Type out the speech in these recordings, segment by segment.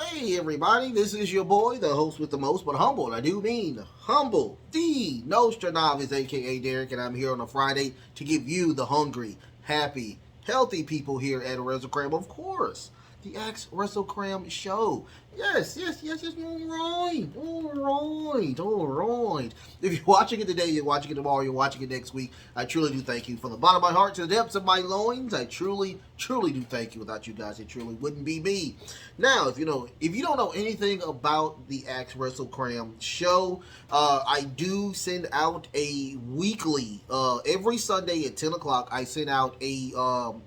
Hey everybody, this is your boy, the host with the most, but humble, and I do mean humble, the Nostradamus, aka Derek, and I'm here on a Friday to give you the hungry, happy, healthy people here at Wrestlekram, of course. The Wrestlekram show. Yes, all right. If you're watching it today, you're watching it tomorrow, you're watching it next week, I truly do thank you from the bottom of my heart to the depths of my loins. I truly do thank you. Without you guys, it truly wouldn't be me. Now, if you don't know anything about the Wrestlekram show, I do send out a weekly, every Sunday at 10 o'clock, I send out a, on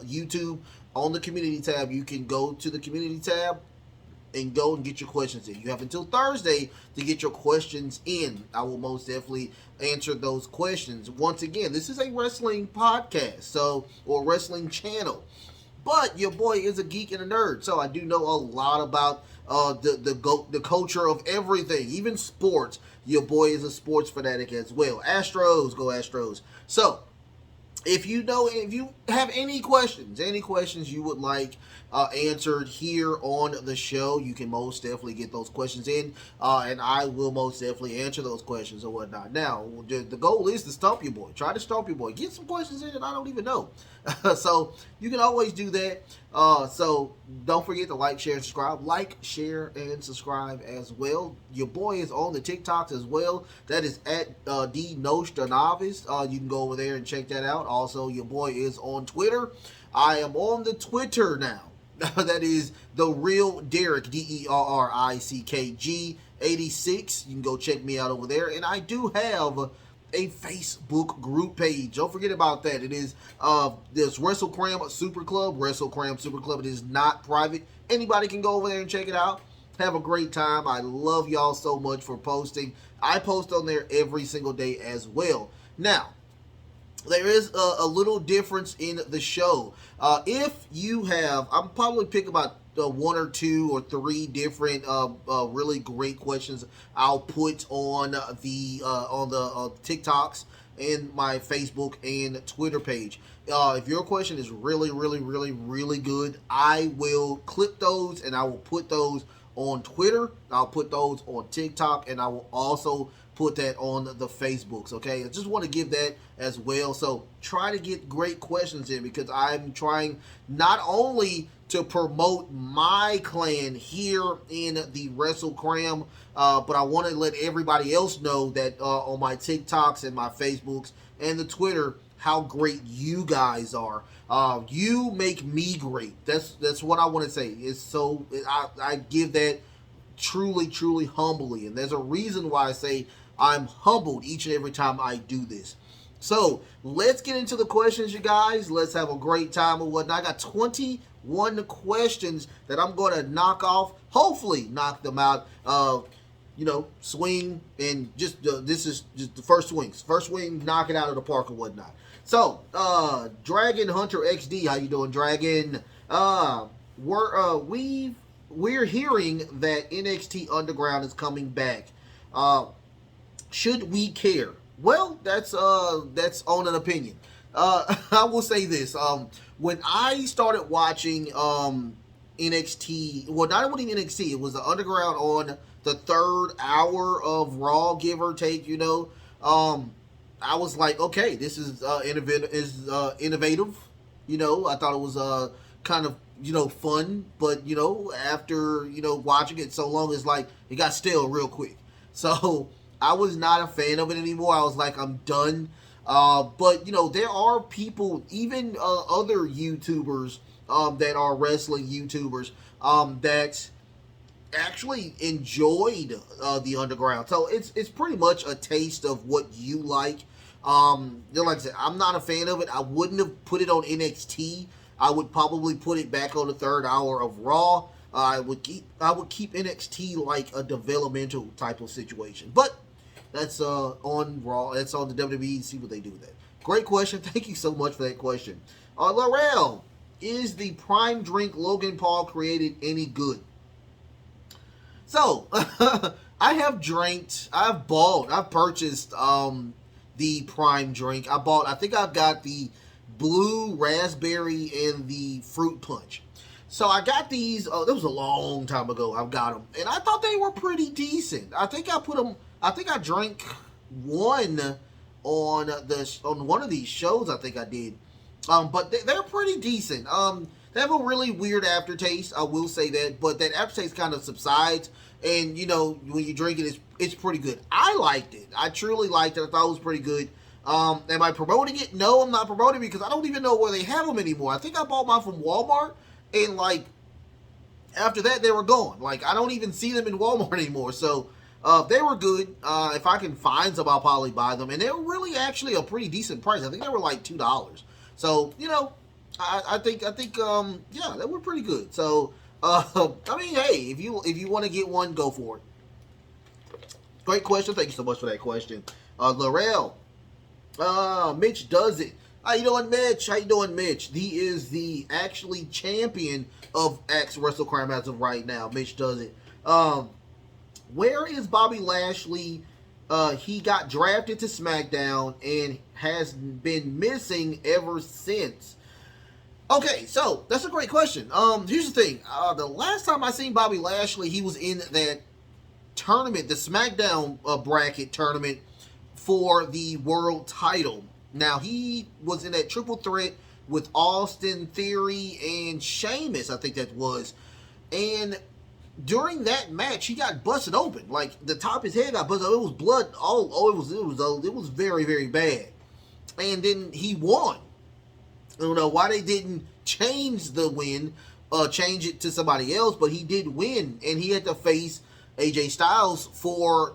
YouTube, on the community tab. You can go to the community tab and go and get your questions in. You have until Thursday to get your questions in. I will most definitely answer those questions. Once again, this is a wrestling podcast, or wrestling channel. But your boy is a geek and a nerd, so I do know a lot about the culture of everything, even sports. Your boy is a sports fanatic as well. Astros, go Astros. So, if you have any questions you would like answered here on the show, you can most definitely get those questions in, and I will most definitely answer those questions or whatnot. Now, the goal is to stump your boy. Try to stump your boy. Get some questions in that I don't even know. So you can always do that. So don't forget to like, share, and subscribe. Like, share, and subscribe as well. Your boy is on the TikToks as well. That is at the Nostradamus. You can go over there and check that out. Also, your boy is on Twitter. I am on the Twitter now. That is the real Derek, DERRICKG 86. You can go check me out over there. And I do have a Facebook group page. Don't forget about that. It is this Wrestlekram Super Club. Wrestlekram Super Club. It is not private. Anybody can go over there and check it out. Have a great time. I love y'all so much for posting. I post on there every single day as well. Now, there is a little difference in the show. If you have, I'm probably pick about one or two or three different really great questions I'll put on the TikToks and my Facebook and Twitter page. If your question is really good, I will clip those and I will put those on Twitter. I'll put those on TikTok, and I will also put that on the Facebooks. Okay, I just want to give that as well. So try to get great questions in, because I'm trying not only to promote my clan here in the Wrestlekram, but I want to let everybody else know that on my TikToks and my Facebooks and the Twitter, how great you guys are. You make me great. That's what I want to say. It's so I give that truly humbly, and there's a reason why I say I'm humbled each and every time I do this. So let's get into the questions, you guys. Let's have a great time and whatnot. I got 21 questions that I'm going to knock off. Hopefully knock them out. Swing and just this is just the first swings. First swing, knock it out of the park and whatnot. So, Dragon Hunter XD, how you doing, Dragon? We're hearing that NXT Underground is coming back. Should we care? Well, that's on an opinion. I will say this. When I started watching NXT, well, not even NXT, it was the Underground on the third hour of Raw, give or take. I was like, okay, this is innovative. I thought it was kind of fun, but after watching it so long, it's like it got stale real quick. So I was not a fan of it anymore. I was like, I'm done. But there are people, even other YouTubers that are wrestling YouTubers that actually enjoyed the Underground. So it's pretty much a taste of what you like. Like I said, I'm not a fan of it. I wouldn't have put it on NXT. I would probably put it back on the third hour of Raw. I would keep NXT like a developmental type of situation. But that's on Raw. That's on the WWE. See what they do with that. Great question. Thank you so much for that question. Laurel, is the Prime Drink Logan Paul created any good? So, I have I've purchased the Prime Drink. I think I've got the blue raspberry and the fruit punch. So I got these. That was a long time ago. I've got them, and I thought they were pretty decent. I think I put them. I think I drank one on one of these shows. I think I did. But they're pretty decent. They have a really weird aftertaste. I will say that, but that aftertaste kind of subsides, and when you drink it, it's pretty good. I liked it. I truly liked it. I thought it was pretty good. Am I promoting it? No, I'm not promoting it because I don't even know where they have them anymore. I think I bought mine from Walmart, and like after that they were gone. Like I don't even see them in Walmart anymore. So they were good. If I can find some, I'll probably buy them, and they were really actually a pretty decent price. I think they were like $2. So I think yeah, they were pretty good. So I mean, hey, if you want to get one, go for it. Great question. Thank you so much for that question, Laurel. Mitch does it. How you doing, Mitch? How you doing, Mitch? He is the actually champion of X Wrestlekram as of right now. Mitch does it. Where is Bobby Lashley? He got drafted to SmackDown and has been missing ever since. Okay, so that's a great question. Here's the thing. The last time I seen Bobby Lashley, he was in that tournament, the SmackDown bracket tournament for the world title. Now, he was in that triple threat with Austin Theory and Sheamus, I think that was. And during that match, he got busted open. Like, the top of his head got busted open. It was blood. It was very, very bad. And then he won. I don't know why they didn't change the win, change it to somebody else, but he did win. And he had to face AJ Styles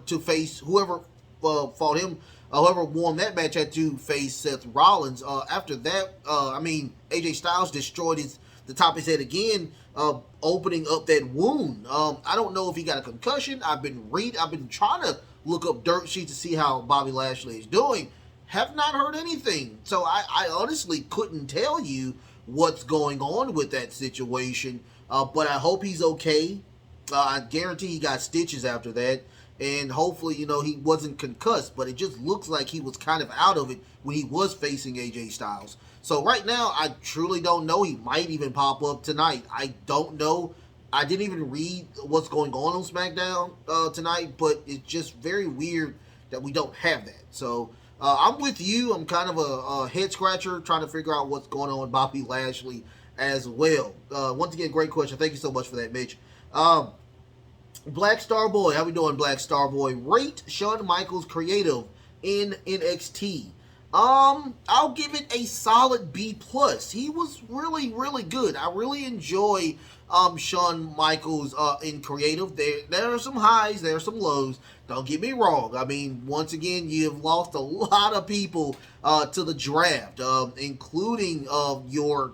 to face whoever fought him. Whoever won that match had to face Seth Rollins. After that, AJ Styles destroyed the top of his head again, opening up that wound. I don't know if he got a concussion. I've been trying to look up dirt sheets to see how Bobby Lashley is doing. Have not heard anything. So I honestly couldn't tell you what's going on with that situation. But I hope he's okay. I guarantee he got stitches after that. And hopefully, he wasn't concussed. But it just looks like he was kind of out of it when he was facing AJ Styles. So right now, I truly don't know. He might even pop up tonight. I don't know. I didn't even read what's going on SmackDown tonight. But it's just very weird that we don't have that. So I'm with you. I'm kind of a head scratcher trying to figure out what's going on with Bobby Lashley as well. Once again, great question. Thank you so much for that, Mitch. Black Star Boy, how we doing, Black Star Boy? Rate Shawn Michaels creative in NXT. I'll give it a solid B+. He was really, really good. I really enjoy Shawn Michaels in creative. There are some highs, there are some lows. Don't get me wrong. I mean, once again, you have lost a lot of people to the draft, including your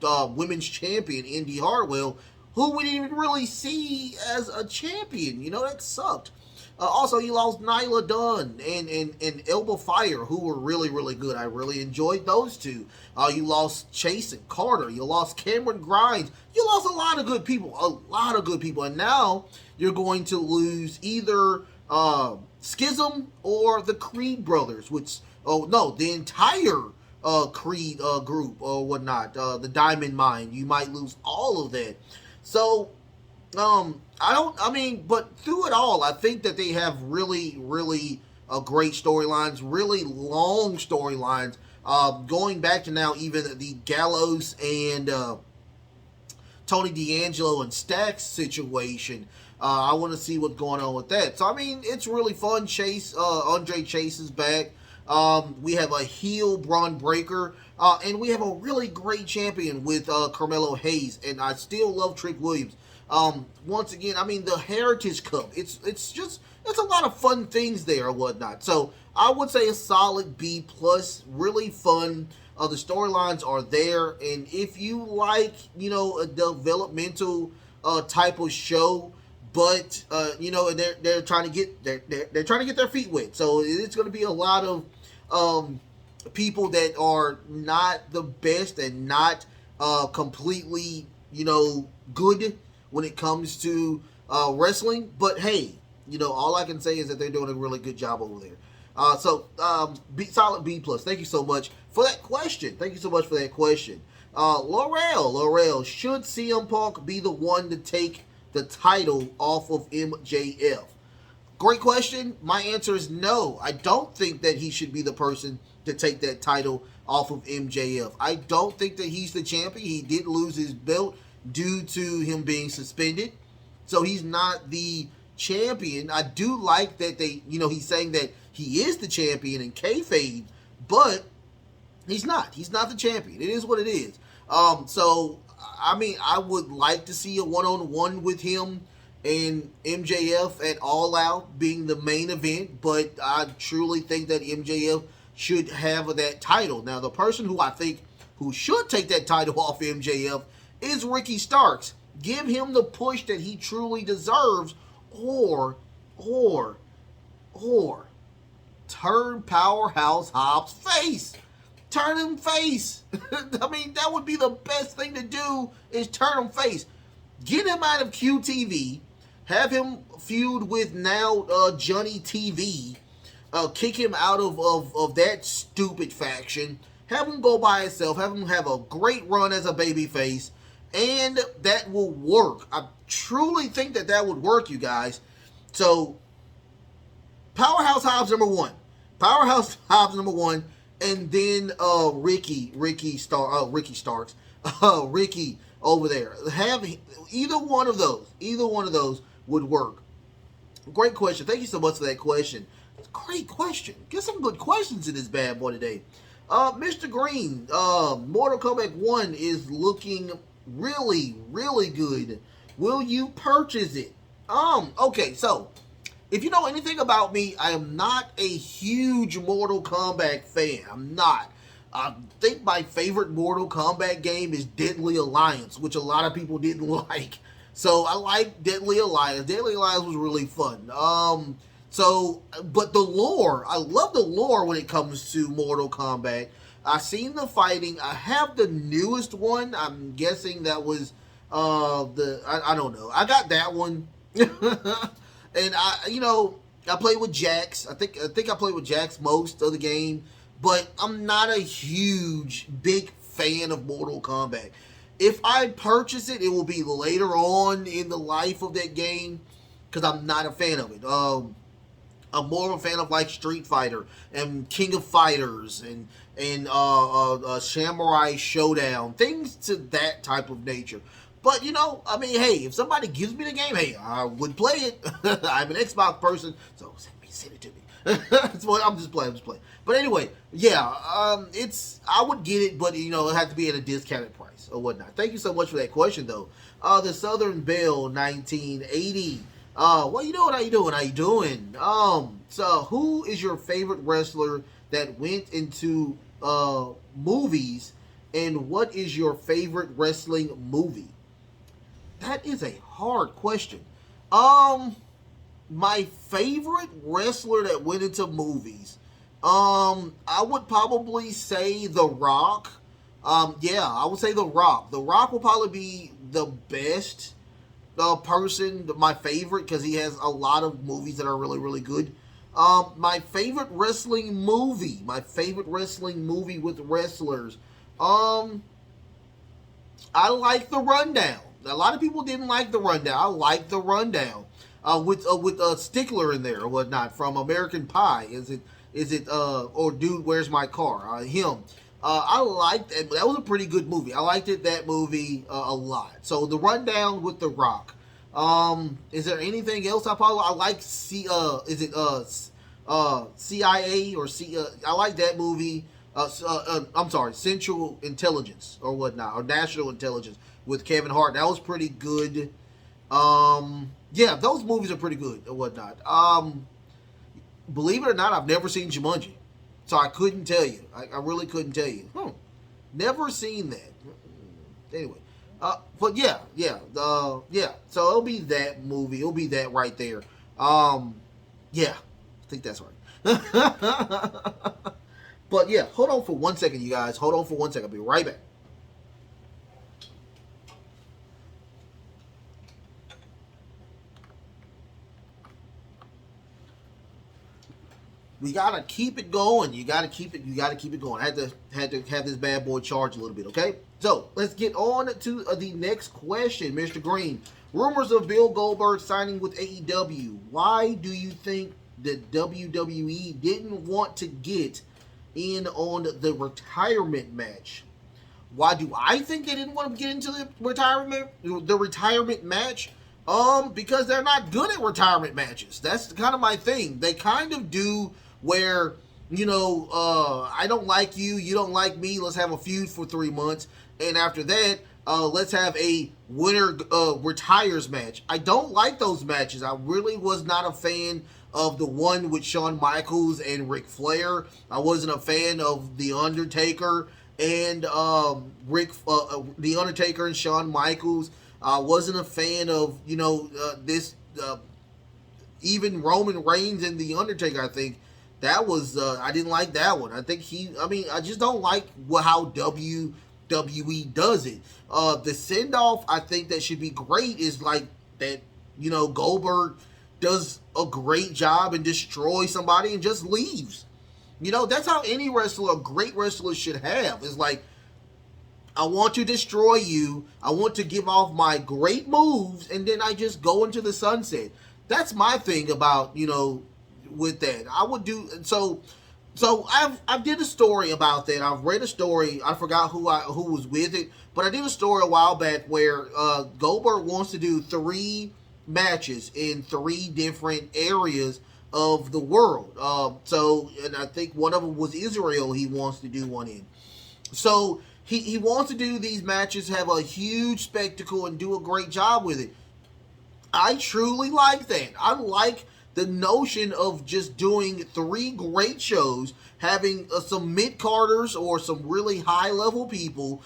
women's champion, Indy Hartwell, who we didn't even really see as a champion. That sucked. Also, you lost Nyla Dunn and Elba Fire, who were really, really good. I really enjoyed those two. You lost Chase and Carter. You lost Cameron Grimes. You lost a lot of good people. And now you're going to lose either Schism or the Creed brothers, the entire Creed group or whatnot. The Diamond Mine. You might lose all of that. So, but through it all, I think that they have really, really great storylines, really long storylines, going back to now even the Gallows and Tony D'Angelo and Stacks situation. I want to see what's going on with that. So, it's really fun. Andre Chase is back. We have a heel Braun Breaker. And we have a really great champion with Carmelo Hayes. And I still love Trick Williams. Once again, the Heritage Cup. It's a lot of fun things there or whatnot. So I would say a solid B+. Really fun. The storylines are there. And if you like, a developmental type of show, but and they're trying to get they're trying to get their feet wet. So it's going to be a lot of people that are not the best and not completely, good when it comes to wrestling. But hey, all I can say is that they're doing a really good job over there. Solid B+. Thank you so much for that question. Laurel, should CM Punk be the one to take the title off of MJF? Great question. My answer is no. I don't think that he should be the person to take that title off of MJF. I don't think that he's the champion. He did lose his belt due to him being suspended. So he's not the champion. I do like that he's saying that he is the champion in kayfabe, but he's not. He's not the champion. It is what it is. I would like to see a one-on-one with him and MJF at All Out being the main event, but I truly think that MJF should have that title. Now, the person who I think who should take that title off MJF is Ricky Starks. Give him the push that he truly deserves, or turn Powerhouse Hobbs face. Turn him face. I mean, that would be the best thing to do, is turn him face. Get him out of QTV. Have him feud with now Johnny TV. Kick him out of that stupid faction. Have him go by himself. Have him have a great run as a babyface. And that will work. I truly think that would work, you guys. So, Powerhouse Hobbs number one. Powerhouse Hobbs number one. And then Ricky Starks. Ricky over there. Have either one of those would work. Great question. Thank you so much for that question. Great question. Get some good questions in this bad boy today. Mr. Green, Mortal Kombat 1 is looking really, really good. Will you purchase it? Okay, so if you know anything about me, I am not a huge Mortal Kombat fan. I'm not. I think my favorite Mortal Kombat game is Deadly Alliance, which a lot of people didn't like. So I like Deadly Alliance. Deadly Alliance was really fun. But the lore, I love the lore when it comes to Mortal Kombat. I've seen the fighting. I have the newest one. I'm guessing that was I don't know. I got that one. And I played with Jax. I think I played with Jax most of the game, but I'm not a huge, big fan of Mortal Kombat. If I purchase it, it will be later on in the life of that game, because I'm not a fan of it. I'm more of a fan of like Street Fighter and King of Fighters and Samurai Showdown, things to that type of nature. But, hey, if somebody gives me the game, hey, I would play it. I'm an Xbox person, so send it to me. I'm just playing. But anyway, yeah, I would get it, but, it has to be at a discounted price or whatnot. Thank you so much for that question, though. The Southern Belle 1980. What you doing? How you doing? So who is your favorite wrestler that went into movies, and what is your favorite wrestling movie? That is a hard question. My favorite wrestler that went into movies, I would probably say The Rock. I would say The Rock. The Rock will probably be the best person, my favorite, because he has a lot of movies that are really, really good. My favorite wrestling movie with wrestlers. I like The Rundown. A lot of people didn't like The Rundown. I like The Rundown. With Stickler in there or whatnot from American Pie. Is it or Dude, Where's My Car? Him. I liked it. That was a pretty good movie. I liked that movie a lot. So The Rundown with The Rock. Is there anything else I like? CIA or I like that movie. I'm sorry, Central Intelligence or whatnot, or National Intelligence with Kevin Hart. That was pretty good. Yeah, those movies are pretty good or whatnot. Believe it or not, I've never seen Jumanji, so I couldn't tell you. I really couldn't tell you. Never seen that. Anyway, but yeah. So it'll be that movie. It'll be that right there. Yeah, I think that's right. But yeah, hold on for 1 second, you guys. Hold on for 1 second. I'll be right back. We gotta keep it going. You gotta keep it going. I had to have this bad boy charge a little bit, okay? So let's get on to the next question, Mr. Green. Rumors of Bill Goldberg signing with AEW. Why do you think the WWE didn't want to get in on the retirement match? Why do I think they didn't want to get into the retirement match? Because they're not good at retirement matches. That's kind of my thing. They kind of do where, I don't like you, you don't like me, let's have a feud for 3 months, and after that, let's have a winner retires match. I don't like those matches. I really was not a fan of the one with Shawn Michaels and Ric Flair. I wasn't a fan of The Undertaker and The Undertaker and Shawn Michaels. I wasn't a fan of, this, even Roman Reigns and The Undertaker. I think that was, I didn't like that one. I think I just don't like how WWE does it. The send-off, I think that should be great is like that, Goldberg does a great job and destroys somebody and just leaves. That's how any wrestler, a great wrestler, should have. It's like, I want to destroy you. I want to give off my great moves, and then I just go into the sunset. That's my thing about, with that. I would do so. So I did a story about that. I've read a story. I forgot who was with it, but I did a story a while back where Goldberg wants to do 3 matches in 3 different areas of the world. And I think one of them was Israel. He wants to do one in. So he wants to do these matches, have a huge spectacle, and do a great job with it. I truly like that. I like the notion of just doing 3 great shows, having some mid-carders or some really high-level people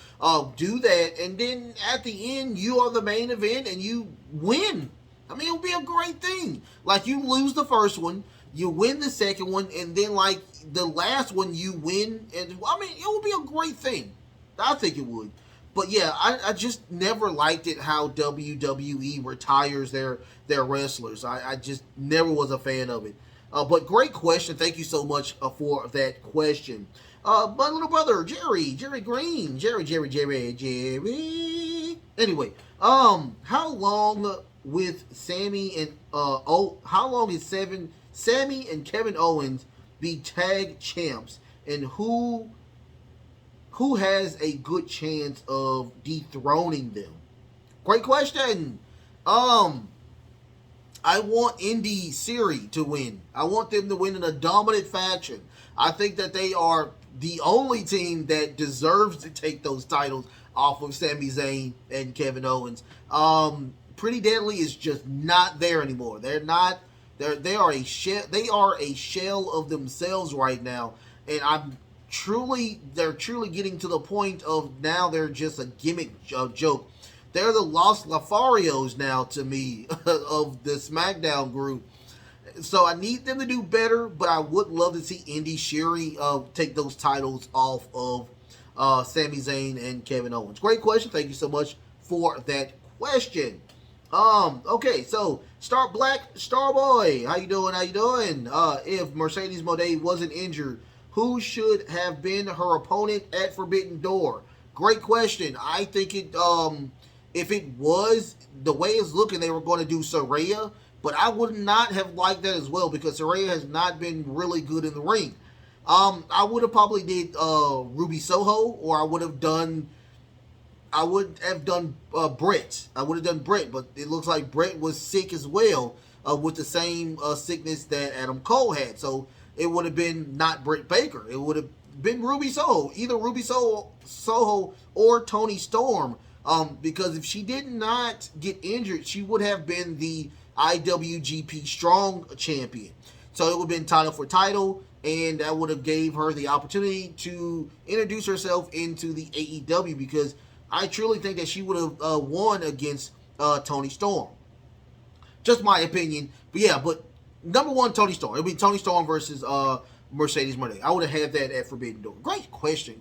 do that, and then at the end, you are the main event and you win. I mean, it would be a great thing. Like, you lose the first one, you win the second one, and then, like, the last one you win. And I mean, it would be a great thing. I think it would. But yeah, I just never liked it how WWE retires their wrestlers. I just never was a fan of it. But great question. Thank you so much for that question. My little brother, Jerry Green. Jerry. Anyway, how long with Sami and how long is Sami and Kevin Owens be tag champs, and who has a good chance of dethroning them? Great question. I want Indy Siri to win. I want them to win in a dominant fashion. I think that they are the only team that deserves to take those titles off of Sami Zayn and Kevin Owens. Pretty Deadly is just not there anymore. They're not. They are a shell. They are a shell of themselves right now, and they're truly getting to the point of now they're just a gimmick joke. They're the Los Lotharios now to me of the SmackDown group. So I need them to do better, but I would love to see Indy Sherry take those titles off of Sami Zayn and Kevin Owens. Great question. Thank you so much for that question. Okay, so Starboy, how you doing? If Mercedes Moné wasn't injured, who should have been her opponent at Forbidden Door? Great question. I think if it was the way it's looking, they were going to do Saraya, but I would not have liked that as well because Saraya has not been really good in the ring. I would have probably did Ruby Soho, or I would have done Brett. I would have done Brett, but it looks like Brett was sick as well with the same sickness that Adam Cole had. So it would have been not Britt Baker. It would have been Ruby Soho. Either Ruby Soho or Toni Storm. Because if she did not get injured, she would have been the IWGP Strong Champion. So it would have been title for title, and that would have gave her the opportunity to introduce herself into the AEW, because I truly think that she would have won against Toni Storm. Just my opinion. But yeah, number one, Toni Storm. It would be Toni Storm versus Mercedes Moné. I would have had that at Forbidden Door. Great question.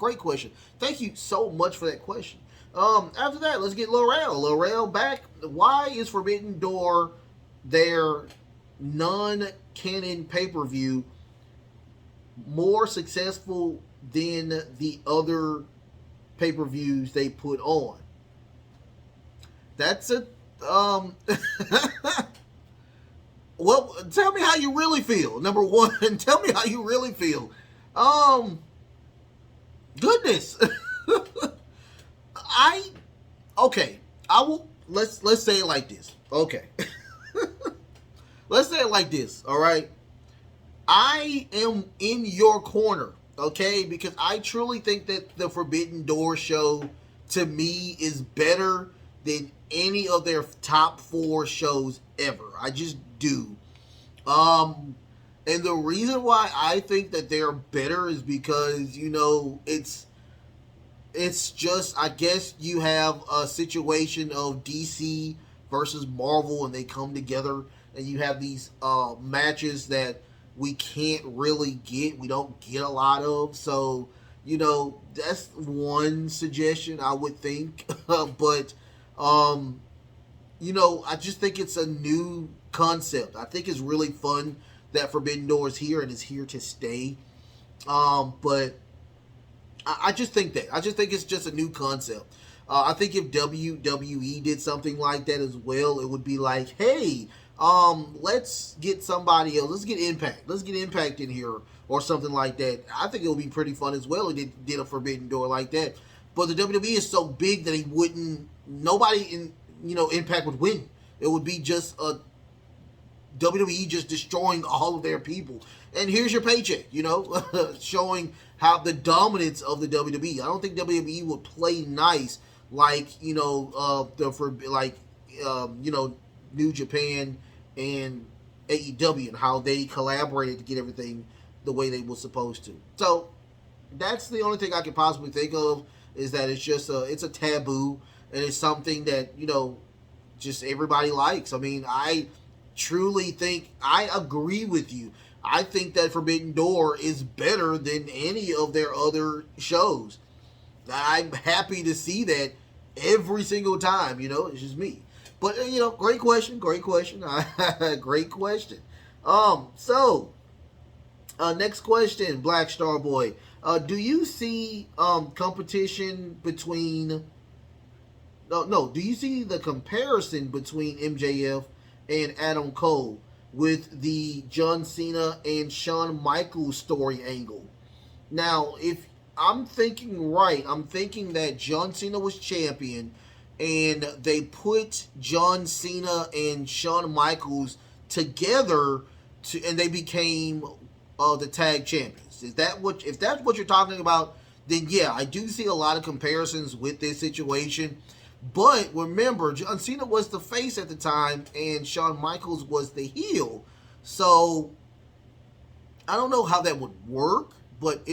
Thank you so much for that question. After that, let's get Laurel back. Why is Forbidden Door their non-canon pay-per-view more successful than the other pay-per-views they put on. That's a well, tell me how you really feel. Number one, tell me how you really feel. Goodness. I okay. I will let's say it like this. Okay. Let's say it like this, all right? I am in your corner, okay? Because I truly think that the Forbidden Door show, to me, is better than any of their top 4 shows ever. I just do. And the reason why I think that they're better is because, it's just, I guess you have a situation of DC versus Marvel, and they come together, and you have these matches that we can't really get. We don't get a lot of. So, that's one suggestion I would think. But, I just think it's a new concept. I think it's really fun that Forbidden Door is here and is here to stay. But I just think that. I just think it's just a new concept. I think if WWE did something like that as well, it would be like, hey, let's get somebody else. Let's get Impact. Let's get Impact in here or something like that. I think it would be pretty fun as well if they did a Forbidden Door like that. But the WWE is so big that nobody in, Impact would win. It would be just a WWE just destroying all of their people. And here's your paycheck, showing how the dominance of the WWE. I don't think WWE would play nice like, New Japan and AEW and how they collaborated to get everything the way they were supposed to. So that's the only thing I could possibly think of, is that it's just it's a taboo, and it's something that, just everybody likes. I mean, I truly think, I agree with you. I think that Forbidden Door is better than any of their other shows. I'm happy to see that every single time, it's just me. But, great question. Great question. So, next question, Black Star Boy. Do you see competition between... No, do you see the comparison between MJF and Adam Cole with the John Cena and Shawn Michaels story angle? Now, if I'm thinking right, I'm thinking that John Cena was champion, and they put John Cena and Shawn Michaels together and they became the tag champions. If that's what you're talking about, then yeah, I do see a lot of comparisons with this situation. But remember, John Cena was the face at the time, and Shawn Michaels was the heel. So I don't know how that would work, but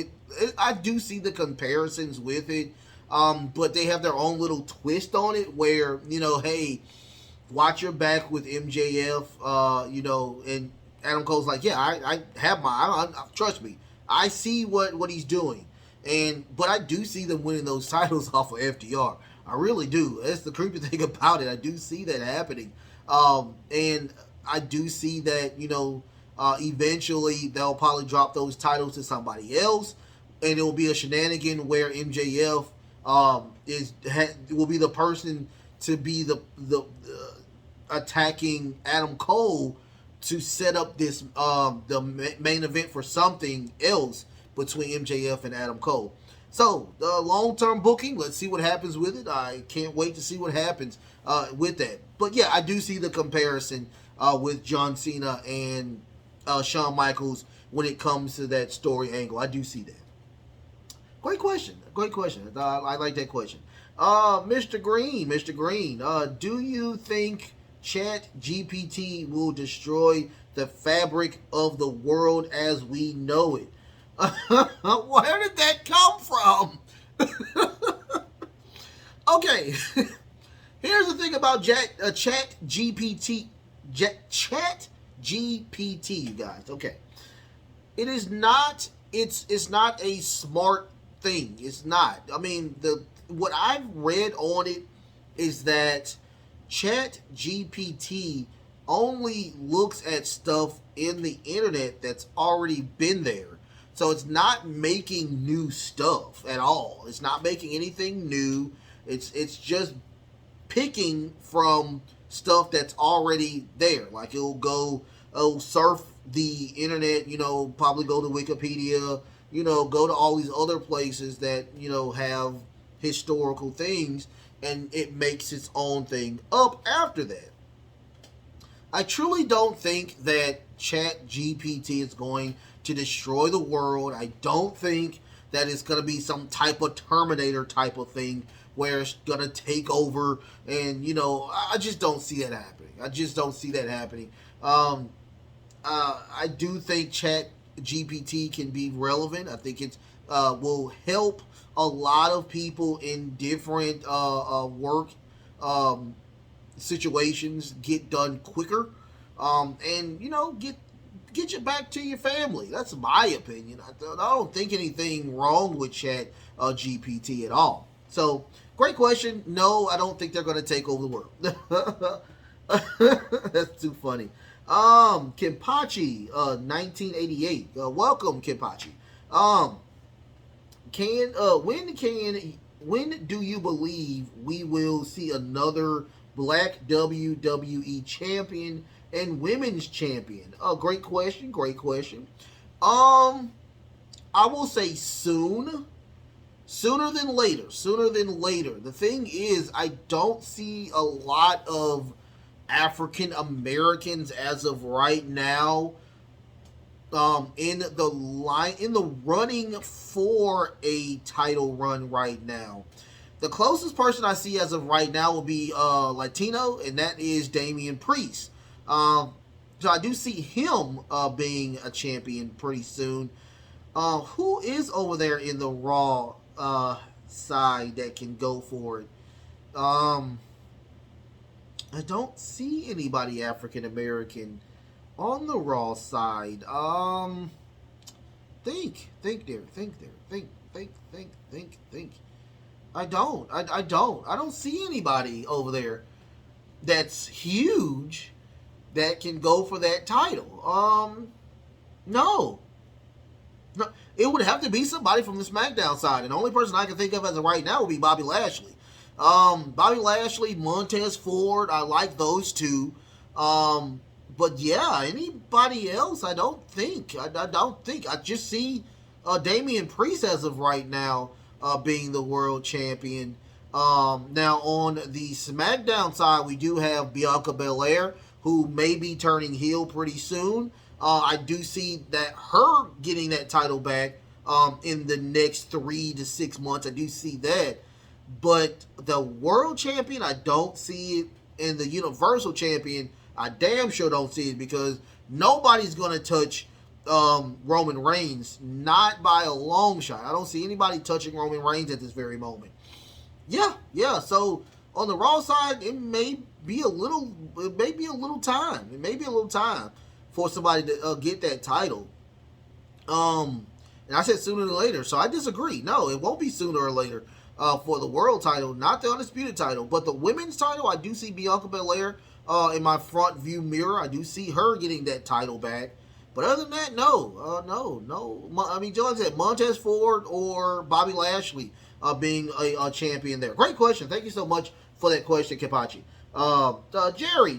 I do see the comparisons with it. But they have their own little twist on it where, hey, watch your back with MJF, and Adam Cole's like, yeah, I have trust me, I see what he's doing. But I do see them winning those titles off of FTR. I really do. That's the creepy thing about it. I do see that happening. And I do see that, eventually they'll probably drop those titles to somebody else, and it will be a shenanigan where MJF will be the person to be the attacking Adam Cole to set up this the main event for something else between MJF and Adam Cole. So the long-term booking, let's see what happens with it. I can't wait to see what happens with that. But yeah, I do see the comparison with John Cena and Shawn Michaels when it comes to that story angle. I do see that. Great question. I like that question. Mr. Green, do you think Chat GPT will destroy the fabric of the world as we know it? Where did that come from? Okay. Here's the thing about Chat GPT. Chat GPT, you guys. Okay. It is not. It's not a smart thing. It's not. I mean, what I've read on it is that Chat GPT only looks at stuff in the internet that's already been there. So it's not making new stuff at all. It's not making anything new. It's just picking from stuff that's already there. Like it'll surf the internet, probably go to Wikipedia, go to all these other places that, have historical things, and it makes its own thing up after that. I truly don't think that Chat GPT is going to destroy the world. I don't think that it's going to be some type of Terminator type of thing where it's going to take over. And, I just don't see that happening. I do think Chat GPT can be relevant. I think it will help a lot of people in different work situations get done quicker, and get you back to your family. That's my opinion. I don't think anything wrong with Chat GPT at all. So, great question. No, I don't think they're going to take over the world. That's too funny. Kimpachi, 1988. Welcome, Kimpachi. When do you believe we will see another Black WWE champion and women's champion? Great question. I will say soon. Sooner than later. The thing is, I don't see a lot of African Americans as of right now in the running for a title run right now. The closest person I see as of right now will be Latino, and that is Damian Priest. So I do see him being a champion pretty soon. Who is over there in the Raw side that can go for it? I don't see anybody African American on the Raw side. Think there. I don't see anybody over there that's huge that can go for that title. No. It would have to be somebody from the SmackDown side, and the only person I can think of as of right now would be Bobby Lashley. Bobby Lashley, Montez Ford, I like those two. But yeah, anybody else, I don't think. I just see Damian Priest as of right now being the world champion. Now on the SmackDown side, we do have Bianca Belair, who may be turning heel pretty soon. I do see that her getting that title back in the next 3 to 6 months. I do see that. But the world champion, I don't see it. And the universal champion, I damn sure don't see it, because nobody's going to touch Roman Reigns. Not by a long shot. I don't see anybody touching Roman Reigns at this very moment. Yeah. So on the Raw side, it may be a little time for somebody to get that title. And I said sooner than later, so I disagree. No, it won't be sooner or later for the world title, not the undisputed title, but the women's title. I do see Bianca Belair in my front view mirror. I do see her getting that title back. But other than that, no. I mean, John said Montez Ford or Bobby Lashley being a champion there. Great question. Thank you so much for that question, Kipachi.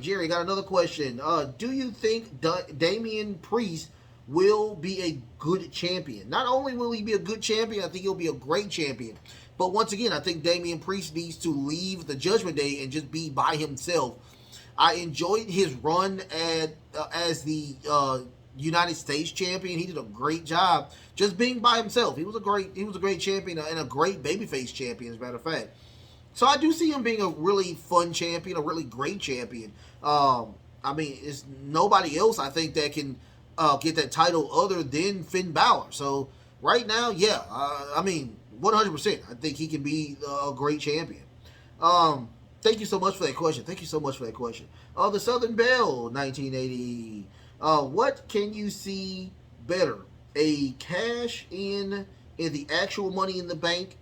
Jerry got another question. Do you think Damian Priest will be a good champion? Not only will he be a good champion, I think he'll be a great champion. But once again, I think Damian Priest needs to leave the Judgment Day and just be by himself. I enjoyed his run as the United States champion. He did a great job just being by himself. He was a great champion and a great babyface champion, as a matter of fact. So I do see him being a really fun champion, a really great champion. I mean, it's nobody else I think that can get that title other than Finn Balor. So right now, yeah, I mean, 100%. I think he can be a great champion. Thank you so much for that question. The Southern Belle, 1980. What can you see better? A cash in the actual Money in the Bank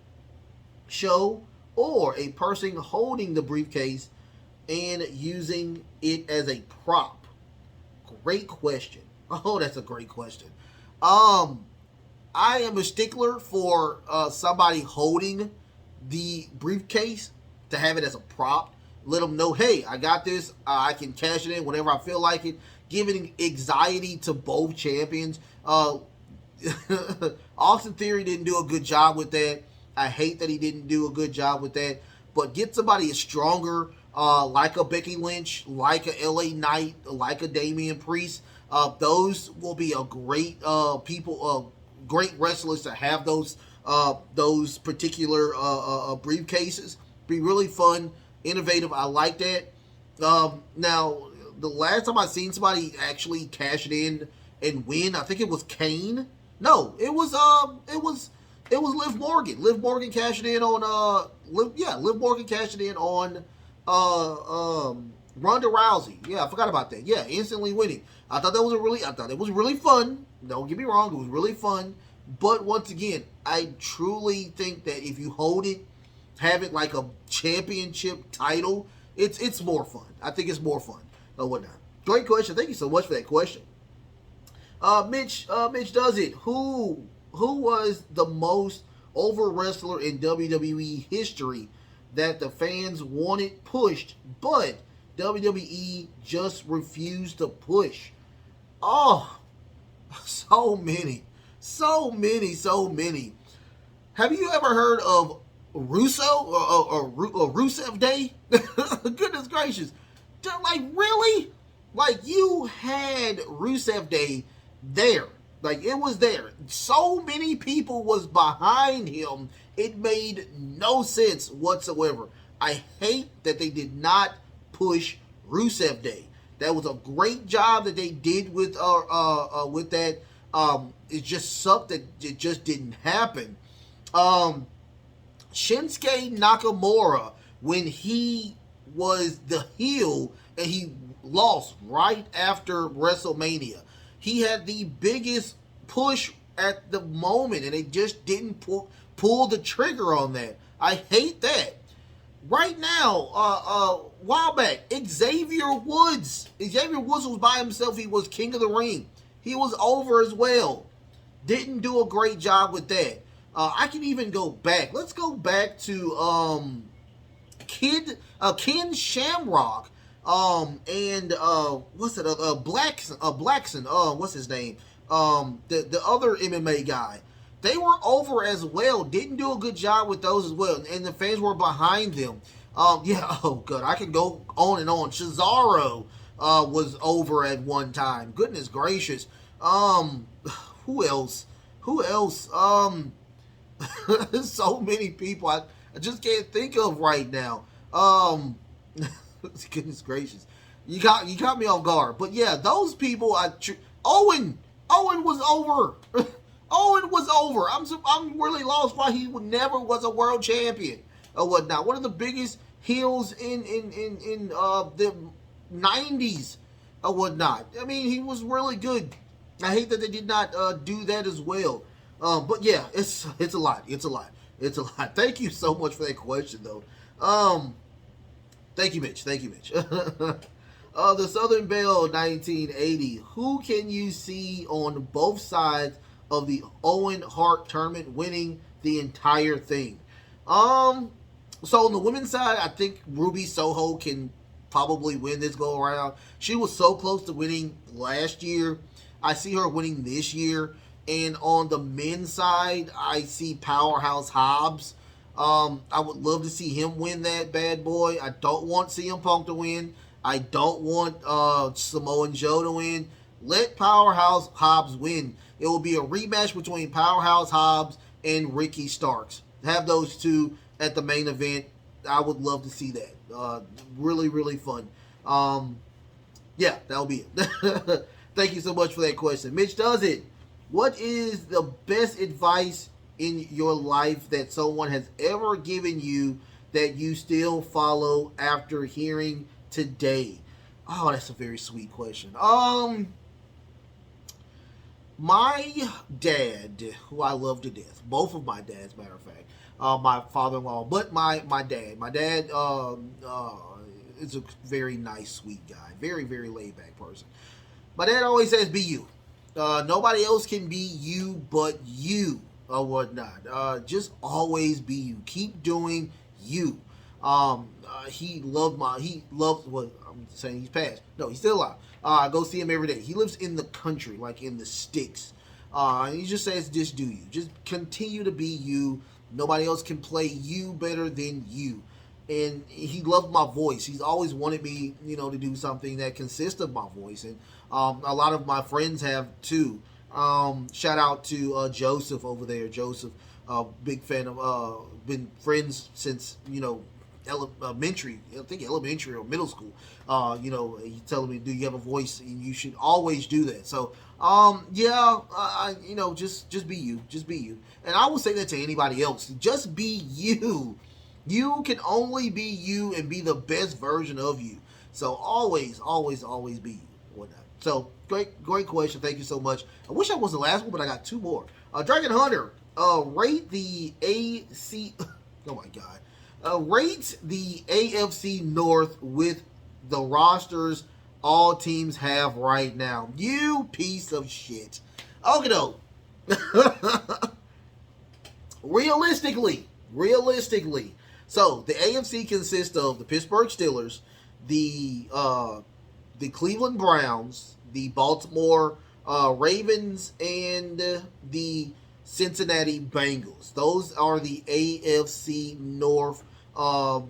show, or a person holding the briefcase and using it as a prop? Great question. Oh, that's a great question. I am a stickler for somebody holding the briefcase to have it as a prop. Let them know, hey, I got this. I can cash it in whenever I feel like it. Giving anxiety to both champions. Austin Theory didn't do a good job with that. I hate that he didn't do a good job with that. But get somebody stronger, like a Becky Lynch, like a LA Knight, like a Damian Priest. Those will be a great great wrestlers to have those particular briefcases. Be really fun, innovative. I like that. Now, the last time I seen somebody actually cash it in and win, I think it was Kane. No, it was Liv Morgan. Liv Morgan cashed it in on Liv Morgan cashed it in on Ronda Rousey. Yeah, I forgot about that. Yeah, instantly winning. I thought it was really fun. Don't get me wrong, it was really fun. But once again, I truly think that if you hold it, have it like a championship title, it's more fun. I think it's more fun or whatnot. Great question. Thank you so much for that question. Mitch does it. Who was the most over wrestler in WWE history that the fans wanted pushed, but WWE just refused to push? Oh, so many. Have you ever heard of Russo or Rusev Day? Goodness gracious. Like, really? Like, you had Rusev Day there. Like, it was there. So many people was behind him. It made no sense whatsoever. I hate that they did not push Rusev Day. That was a great job that they did with that. It's just something that just didn't happen. Shinsuke Nakamura, when he was the heel and he lost right after WrestleMania, he had the biggest push at the moment, and they just didn't pull the trigger on that. I hate that. Right now, a while back, Xavier Woods was by himself. He was King of the Ring. He was over as well. Didn't do a great job with that. I can even go back. Let's go back to Ken Shamrock. And what's it? Blackson. What's his name? The other MMA guy. They were over as well. Didn't do a good job with those as well, and the fans were behind them. Yeah. Oh, good. I can go on and on. Cesaro was over at one time. Goodness gracious. Who else? So many people I just can't think of right now. Goodness gracious, you got me off guard. But yeah, those people. Owen was over. Owen was over. I'm really lost why he never was a world champion or whatnot. One of the biggest heels in the 90s or whatnot. I mean, he was really good. I hate that they did not do that as well. But yeah, it's a lot. It's a lot. Thank you so much for that question, though. Thank you, Mitch. The Southern Belle 1980. Who can you see on both sides of the Owen Hart tournament winning the entire thing? So on the women's side, I think Ruby Soho can probably win this go around. She was so close to winning last year. I see her winning this year. And on the men's side, I see Powerhouse Hobbs. I would love to see him win that bad boy. I don't want CM Punk to win. I don't want Samoa Joe to win. Let Powerhouse Hobbs win. It will be a rematch between Powerhouse Hobbs and Ricky Starks. Have those two at the main event. I would love to see that. Really, really fun. Yeah, that'll be it. Thank you so much for that question. Mitch does it. What is the best advice in your life that someone has ever given you that you still follow after hearing today? Oh, that's a very sweet question. My dad, who I love to death, both of my dads, matter of fact, my father-in-law, but my dad is a very nice, sweet guy, very, very laid-back person. My dad always says, be you. Nobody else can be you but you or whatnot. Just always be you. Keep doing you. He loves what I'm saying. He's passed. No, he's still alive. I go see him every day. He lives in the country, like in the sticks. He just says, just do you. Just continue to be you. Nobody else can play you better than you. And he loved my voice. He's always wanted me, to do something that consists of my voice. And a lot of my friends have too. Shout out to Joseph over there. Joseph, big fan of, been friends since, elementary, I think elementary or middle school. He's telling me, do you have a voice? And you should always do that. So, just be you. Just be you. And I will say that to anybody else. Just be you. You can only be you and be the best version of you. So always, always, always be you. Whatnot. So great question. Thank you so much. I wish I was the last one, but I got two more. Dragon Hunter, rate the AC. Oh my God. Rate the AFC North with the rosters all teams have right now. You piece of shit. Okay, no. Realistically. So the AFC consists of the Pittsburgh Steelers, the Cleveland Browns, the Baltimore Ravens, and the Cincinnati Bengals. Those are the AFC North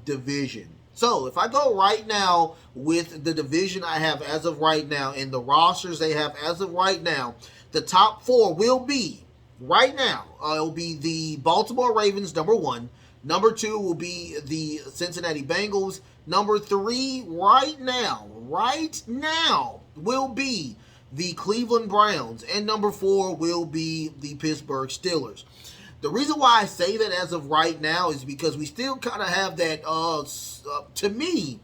division. So if I go right now with the division I have as of right now and the rosters they have as of right now, the top four will be right now. It will be the Baltimore Ravens, number one. Number two will be the Cincinnati Bengals. Number three, right now, will be the Cleveland Browns. And number four will be the Pittsburgh Steelers. The reason why I say that as of right now is because we still kind of have that, to me,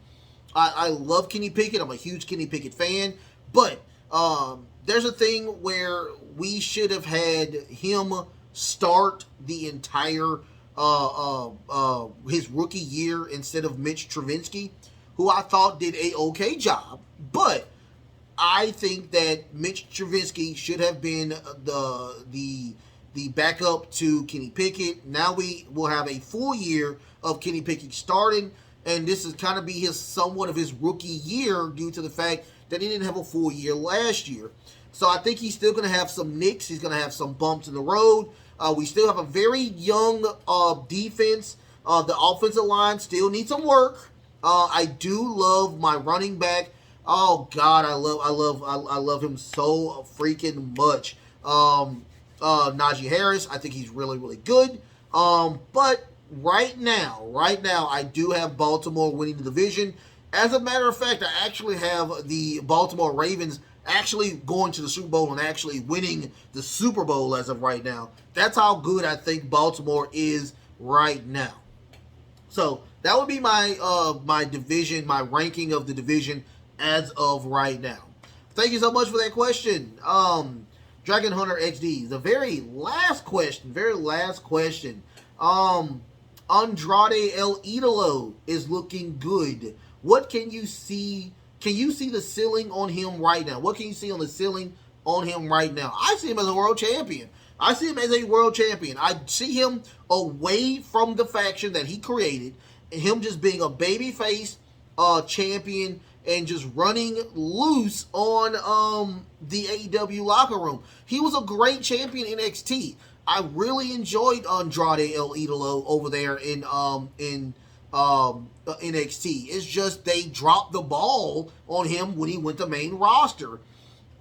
I love Kenny Pickett. I'm a huge Kenny Pickett fan. But there's a thing where we should have had him start the entire his rookie year instead of Mitch Trubisky, who I thought did a okay job, but I think that Mitch Trubisky should have been the backup to Kenny Pickett. Now we will have a full year of Kenny Pickett starting, and this is kind of be somewhat of his rookie year due to the fact that he didn't have a full year last year. So I think he's still going to have some nicks. He's going to have some bumps in the road. We still have a very young defense. The offensive line still needs some work. I do love my running back. Oh God, I love him so freaking much. Najee Harris, I think he's really, really good. But right now, I do have Baltimore winning the division. As a matter of fact, I actually have the Baltimore Ravens actually going to the Super Bowl and actually winning the Super Bowl as of right now. That's how good I think Baltimore is right now. So that would be my my division, my ranking of the division as of right now. Thank you so much for that question. Dragon Hunter XD. The very last question. Andrade El Idolo is looking good. What can you see? Can you see the ceiling on him right now? What can you see on the ceiling on him right now? I see him as a world champion. I see him away from the faction that he created, and him just being a babyface champion and just running loose on the AEW locker room. He was a great champion in NXT. I really enjoyed Andrade El Idolo over there in NXT. It's just they dropped the ball on him when he went to main roster.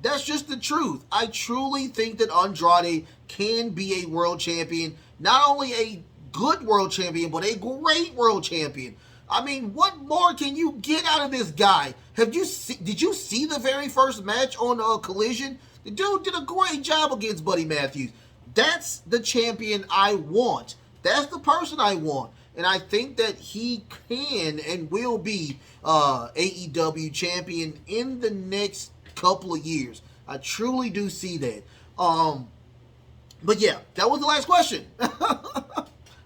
That's just the truth. I truly think that Andrade can be a world champion. Not only a good world champion, but a great world champion. I mean, what more can you get out of this guy? Did you see the very first match on Collision? The dude did a great job against Buddy Matthews. That's the champion I want. That's the person I want. And I think that he can and will be AEW champion in the next couple of years. I truly do see that. But yeah, that was the last question.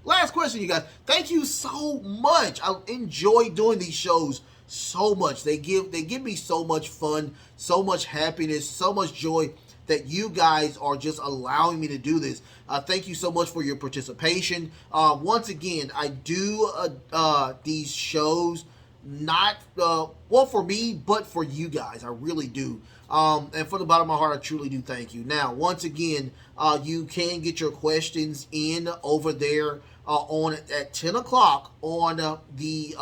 Last question, you guys. Thank you so much. I enjoy doing these shows so much. They give me so much fun, so much happiness, so much joy. that you guys are just allowing me to do this. Thank you so much for your participation. Once again, I do these shows not well for me, but for you guys. I really do. And from the bottom of my heart, I truly do thank you. Now, once again, you can get your questions in over there on at 10 o'clock on the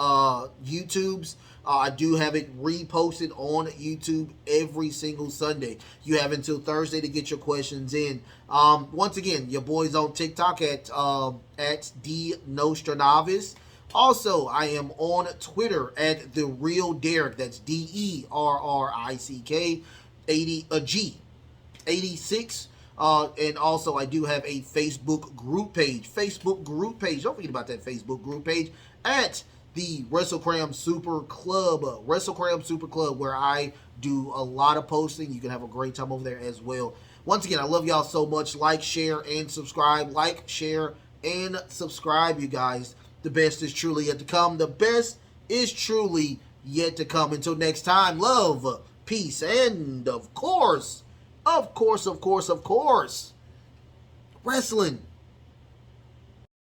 YouTubes. I do have it reposted on YouTube every single Sunday. You have until Thursday to get your questions in. Once again, your boy's on TikTok at DNostradamus. Also, I am on Twitter at The Real Derrick. That's DERRICK 86. And also, I do have a Facebook group page. Don't forget about that Facebook group page at the Wrestlekram Super Club. Where I do a lot of posting. You can have a great time over there as well. Once again, I love y'all so much. Like, share, and subscribe. Like, share, and subscribe, you guys. The best is truly yet to come. The best is truly yet to come. Until next time, love, peace, and of course, wrestling.